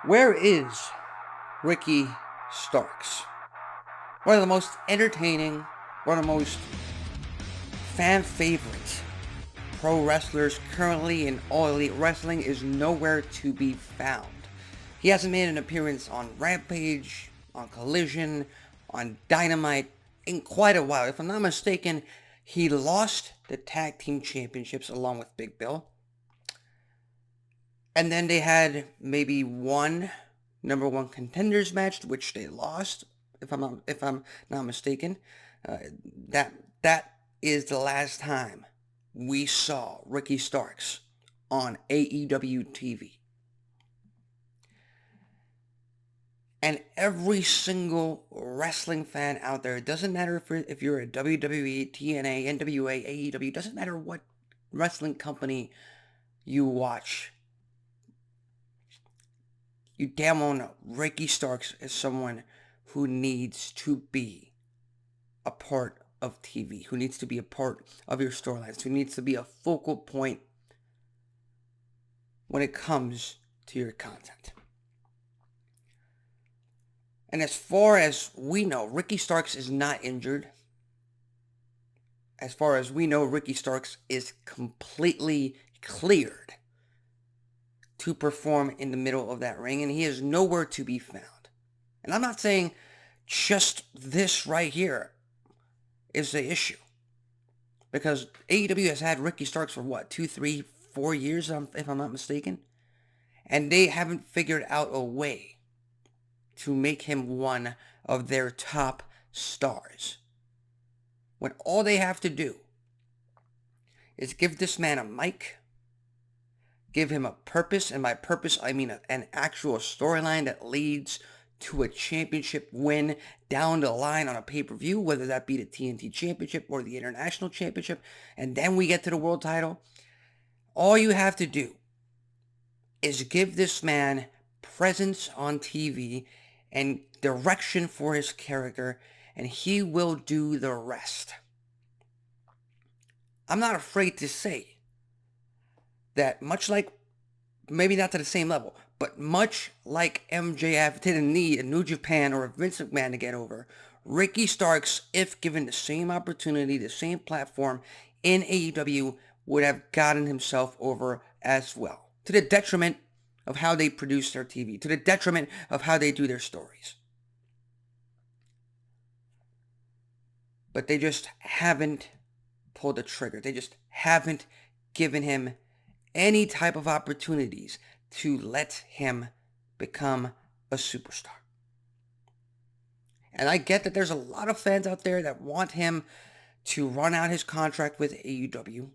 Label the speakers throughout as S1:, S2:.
S1: Where is Ricky Starks? One of the most entertaining, one of the most fan favorite pro wrestlers currently in All Elite Wrestling is nowhere to be found. He hasn't made an appearance on Rampage, on Collision, on Dynamite in quite a while. If I'm not mistaken, he lost the tag team championships along with Big Bill. And then they had maybe one number one contenders match, which they lost, if I'm not mistaken. That is the last time we saw Ricky Starks on AEW TV. And every single wrestling fan out there, it doesn't matter if you're a WWE, TNA, NWA, AEW, it doesn't matter what wrestling company you watch, you damn well know Ricky Starks is someone who needs to be a part of TV, who needs to be a part of your storylines, who needs to be a focal point when it comes to your content. And as far as we know, Ricky Starks is not injured. As far as we know, Ricky Starks is completely cleared to perform in the middle of that ring, and he is nowhere to be found. And I'm not saying just this right here is the issue, because AEW has had Ricky Starks for what, 2, 3, 4 years, if I'm not mistaken, and they haven't figured out a way to make him one of their top stars, when all they have to do is give this man a mic, give him a purpose, and by purpose I mean an actual storyline that leads to a championship win down the line on a pay-per-view, whether that be the TNT Championship or the International Championship, and then we get to the world title. All you have to do is give this man presence on TV and direction for his character, and he will do the rest. I'm not afraid to say that, much like, maybe not to the same level, but much like MJF didn't need a New Japan or a Vince McMahon to get over, Ricky Starks, if given the same opportunity, the same platform in AEW, would have gotten himself over as well, to the detriment of how they produce their TV, to the detriment of how they do their stories. But they just haven't pulled the trigger. They just haven't given him any type of opportunities to let him become a superstar. And I get that there's a lot of fans out there that want him to run out his contract with AEW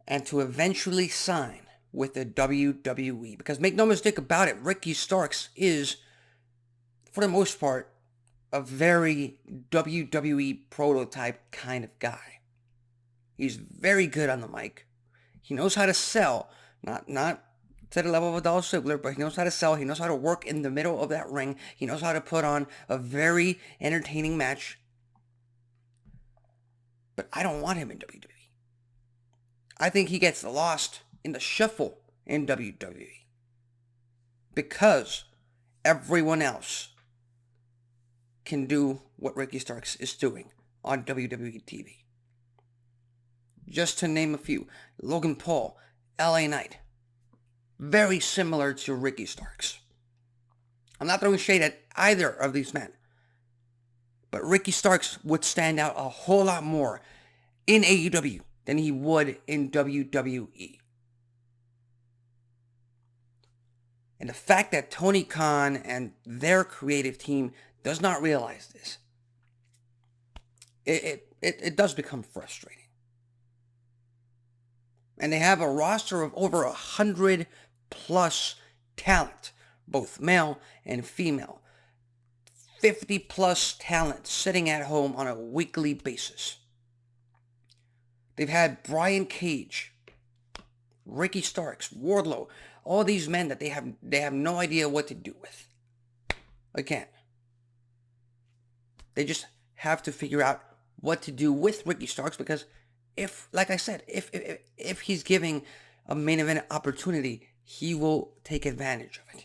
S1: and to eventually sign with the WWE. Because make no mistake about it, Ricky Starks is, for the most part, a very WWE prototype kind of guy. He's very good on the mic. He knows how to sell, not to the level of a Dolph Ziggler, but he knows how to sell. He knows how to work in the middle of that ring. He knows how to put on a very entertaining match. But I don't want him in WWE. I think he gets lost in the shuffle in WWE because everyone else can do what Ricky Starks is doing on WWE TV. Just to name a few, Logan Paul, LA Knight, very similar to Ricky Starks. I'm not throwing shade at either of these men, but Ricky Starks would stand out a whole lot more in AEW than he would in WWE. And the fact that Tony Khan and their creative team does not realize this, it does become frustrating. And they have a roster of over 100 plus talent, both male and female. 50 plus talent sitting at home on a weekly basis. They've had Brian Cage, Ricky Starks, Wardlow, all these men that they have no idea what to do with. Again, they just have to figure out what to do with Ricky Starks, because if, like I said, if he's giving a main event opportunity, he will take advantage of it.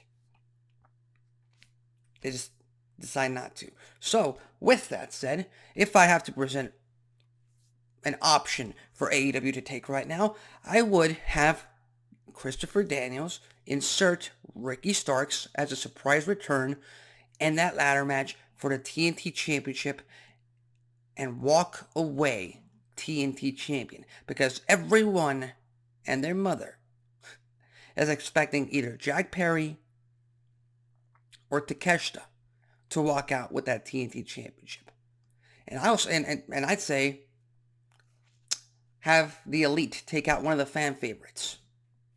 S1: They just decide not to. So, with that said, if I have to present an option for AEW to take right now, I would have Christopher Daniels insert Ricky Starks as a surprise return in that ladder match for the TNT Championship and walk away TNT Champion, because everyone and their mother is expecting either Jack Perry or Takeshita to walk out with that TNT Championship. And I also and I'd say have the Elite take out one of the fan favorites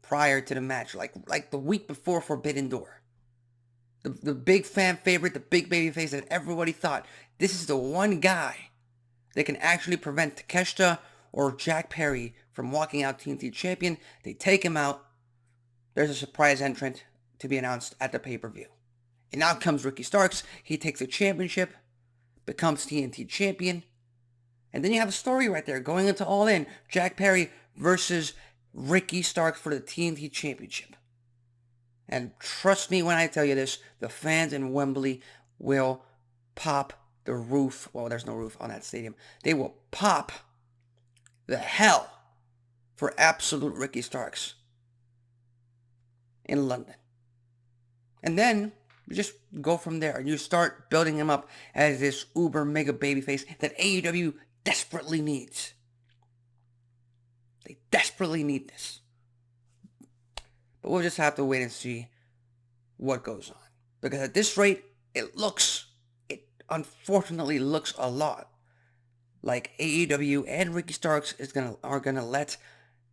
S1: prior to the match, like the week before Forbidden Door. The big fan favorite, the big babyface that everybody thought, this is the one guy that can actually prevent Takeshita or Jack Perry from walking out TNT Champion. They take him out. There's a surprise entrant to be announced at the pay-per-view. And out comes Ricky Starks. He takes the championship, becomes TNT Champion. And then you have a story right there going into All In. Jack Perry versus Ricky Starks for the TNT Championship. And trust me when I tell you this, the fans in Wembley will pop the roof. Well, there's no roof on that stadium. They will pop the hell for absolute Ricky Starks in London. And then you just go from there and you start building him up as this uber mega babyface that AEW desperately needs. They desperately need this. But we'll just have to wait and see what goes on. Because at this rate, it unfortunately looks a lot like AEW and Ricky Starks are gonna let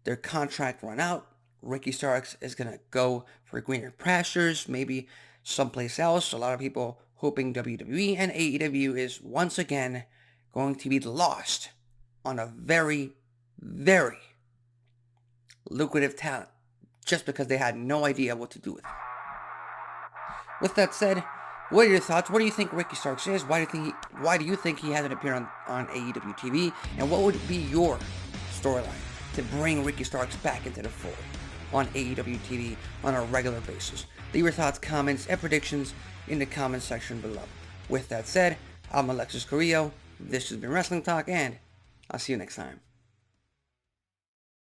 S1: their contract run out. Ricky Starks is gonna go for greener pastures, maybe someplace else. A lot of people hoping WWE, and AEW is once again going to be lost on a very, very lucrative talent, just because they had no idea what to do with it. With that said, what are your thoughts? What do you think Ricky Starks is? Why do you think he hasn't appeared on AEW TV? And what would be your storyline to bring Ricky Starks back into the fold on AEW TV on a regular basis? Leave your thoughts, comments, and predictions in the comment section below. With that said, I'm Alexis Carrillo. This has been Wrestling Talk, and I'll see you next time.